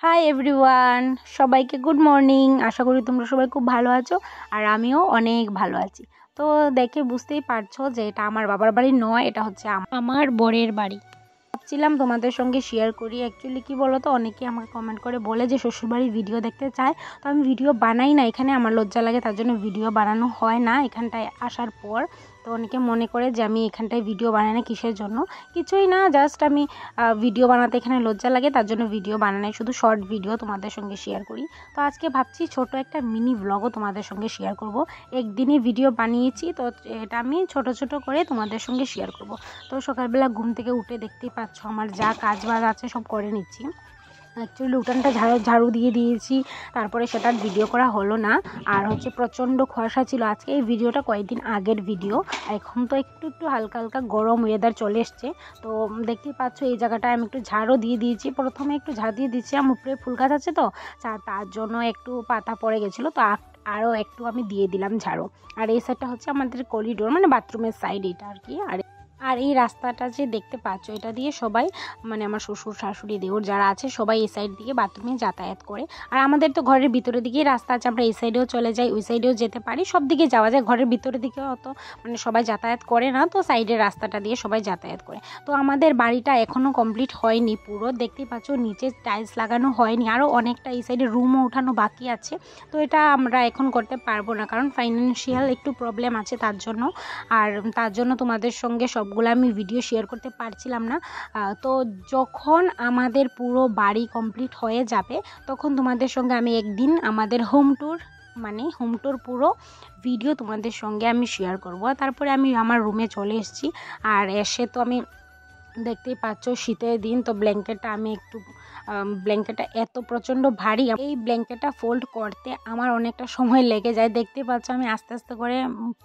Hi everyone, সবাইকে good morning. আশা করি তোমরা সবাই খুব ভালো আছো আর আমিও অনেক ভালো আছি। তো দেখে বুঝতেই পারছো যে এটা আমার বাবার বাড়ি নয়, এটা হচ্ছে আমার বরের বাড়ি। ভাবছিলাম তোমাদের সঙ্গে শেয়ার করি। অ্যাকচুয়ালি কী বলো তো, অনেকে আমাকে কমেন্ট করে বলে যে শ্বশুরবাড়ির ভিডিও দেখতে চায়, তো আমি ভিডিও বানাই না এখানে, আমার লজ্জা লাগে, তার জন্য ভিডিও বানানো হয় না এখানটায় আসার পর। তো অনেকে মনে করে যে আমি এখানটায় ভিডিও বানাই না, কিসের জন্য, কিছুই না, জাস্ট আমি ভিডিও বানাতে এখানে লজ্জা লাগে, তার জন্য ভিডিও বানাই, শুধু শর্ট ভিডিও তোমাদের সঙ্গে শেয়ার করি। তো আজকে ভাবছি ছোট একটা মিনি ব্লগও তোমাদের সঙ্গে শেয়ার করব। একদিনই ভিডিও বানিয়েছি, তো এটা আমি ছোট ছোট করে তোমাদের সঙ্গে শেয়ার করব। তো সকালবেলা ঘুম থেকে উঠে দেখতেই পাচ্ছ আমার যা কাজ বাজ আছে সব করে নিচ্ছি। অ্যাকচুয়ালি উঠানটা ঝাড়ু দিয়ে দিয়েছি, তারপরে সেটা ভিডিও করা হলো না। আর হচ্ছে প্রচণ্ড কুয়াশা ছিল আজকে। এই ভিডিওটা কয়েকদিন আগের ভিডিও, এখন তো একটু একটু হালকা হালকা গরম ওয়েদার চলে এসছে। তো দেখতেই পাচ্ছ এই জায়গাটায় আমি একটু ঝাড়ও দিয়ে দিয়েছি, প্রথমে একটু ঝাড় দিয়ে দিচ্ছি, আমার উপরে ফুল গাছ আছে তো তার জন্য একটু পাতা পড়ে গেছিলো, তো আরও একটু আমি দিয়ে দিলাম ঝাড়ু। আর এই সাইডটা হচ্ছে আমাদের করিডোর, মানে বাথরুমের সাইড এটা আর কি। আর এই রাস্তাটা যে দেখতে পাচ্ছ, এটা দিয়ে সবাই, মানে আমার শ্বশুর শাশুড়ি দেওর যারা আছে সবাই এই সাইড দিয়ে বাথরুমে যাতায়াত করে। আর আমাদের তো ঘরের ভিতরের দিকেই রাস্তা আছে, আমরা এই সাইডেও চলে যাই, ওই সাইডেও যেতে পারি, সব দিকে যাওয়া যায়। ঘরের ভিতরের দিকেও অত মানে সবাই যাতায়াত করে না, তো সাইডের রাস্তাটা দিয়ে সবাই যাতায়াত করে। তো আমাদের বাড়িটা এখনও কমপ্লিট হয়নি পুরো, দেখতেই পাচ্ছ নিচে টাইলস লাগানো হয়নি, আরও অনেকটা এই সাইডে রুমও ওঠানো বাকি আছে। তো এটা আমরা এখন করতে পারবো না, কারণ ফাইন্যান্সিয়াল একটু প্রবলেম আছে তার জন্য। আর তার জন্য তোমাদের সঙ্গে সবগুলো আমি ভিডিও শেয়ার করতে পারছিলাম না। তো যখন আমাদের পুরো বাড়ি কমপ্লিট হয়ে যাবে, তখন তোমাদের সঙ্গে আমি একদিন আমাদের হোম ট্যুর পুরো ভিডিও তোমাদের সঙ্গে আমি শেয়ার করব। তারপরে আমি আমার রুমে চলে এসেছি। আর এসে তো আমি দেখতেই পাচ্ছ শীতের দিন, তো ব্ল্যাঙ্কেটটা এত প্রচণ্ড ভারী, এই ব্ল্যাঙ্কেটটা ফোল্ড করতে আমার অনেকটা সময় লেগে যায়। দেখতে পাচ্ছ আমি আস্তে আস্তে করে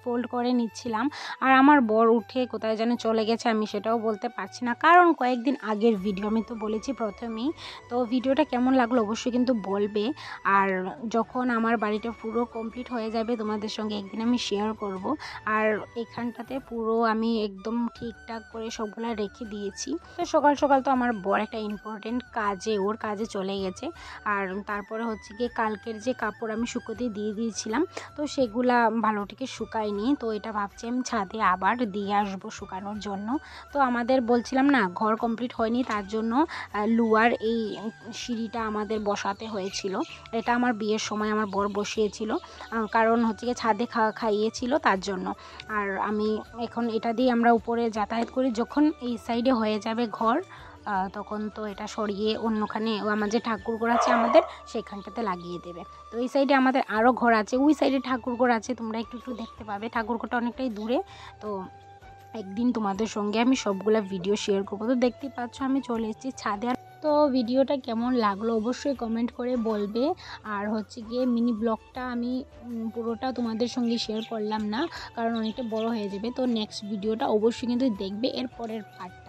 ফোল্ড করে নিচ্ছিলাম। আর আমার বর উঠে কোথায় যেন চলে গেছে, আমি সেটাও বলতে পারছি না, কারণ কয়েকদিন আগের ভিডিও, আমি তো বলেছি প্রথমেই। তো ভিডিওটা কেমন লাগলো অবশ্যই কিন্তু বলবে। আর যখন আমার বাড়িটা পুরো কমপ্লিট হয়ে যাবে, তোমাদের সঙ্গে একদিন আমি শেয়ার করব। আর এখানটাতে পুরো আমি একদম ঠিকঠাক করে সবগুলা রেখে দিয়েছি। তো সকাল সকাল তো আমার বর একটা ইম্পর্টেন্ট ওর কাজে চলে গেছে। আর তারপরে হচ্ছে গিয়ে কালকের যে কাপড় আমি শুকোতে দিয়ে দিয়েছিলাম, তো সেগুলা ভালো থেকে শুকায়নি, তো এটা ভাবছি আমি ছাদে আবার দিয়ে আসবো শুকানোর জন্য। তো আমাদের বলছিলাম না ঘর কমপ্লিট হয়নি, তার জন্য লুয়ার এই সিঁড়িটা আমাদের বসাতে হয়েছিল। এটা আমার বিয়ের সময় আমার বর বসিয়েছিল, কারণ হচ্ছে গিয়ে ছাদে খাইয়েছিল তার জন্য। আর আমি এখন এটা দিয়ে আমরা উপরে যাতায়াত করি, যখন এই সাইডে হয়ে যাবে ঘর, তখন তো এটা সরিয়ে অন্যখানে আমার যে ঠাকুরঘর আছে আমাদের সেখানটাতে লাগিয়ে দেবে। তো এই সাইডে আমাদের আরও ঘর আছে, ওই সাইডে ঠাকুরঘর আছে, তোমরা একটু দেখতে পাবে, ঠাকুরঘরটা অনেকটাই দূরে। তো একদিন তোমাদের সঙ্গে আমি সবগুলা ভিডিও শেয়ার করবো। তো দেখতেই পাচ্ছ আমি চলে এসেছি ছাদে। তো ভিডিওটা কেমন লাগলো অবশ্যই কমেন্ট করে বলবে। আর হচ্ছে গিয়ে মিনি ব্লগটা আমি পুরোটা তোমাদের সঙ্গে শেয়ার করলাম না, কারণ অনেকটা বড় হয়ে যাবে। তো নেক্সট ভিডিওটা অবশ্যই কিন্তু দেখবে, এর পরের পার্টটা।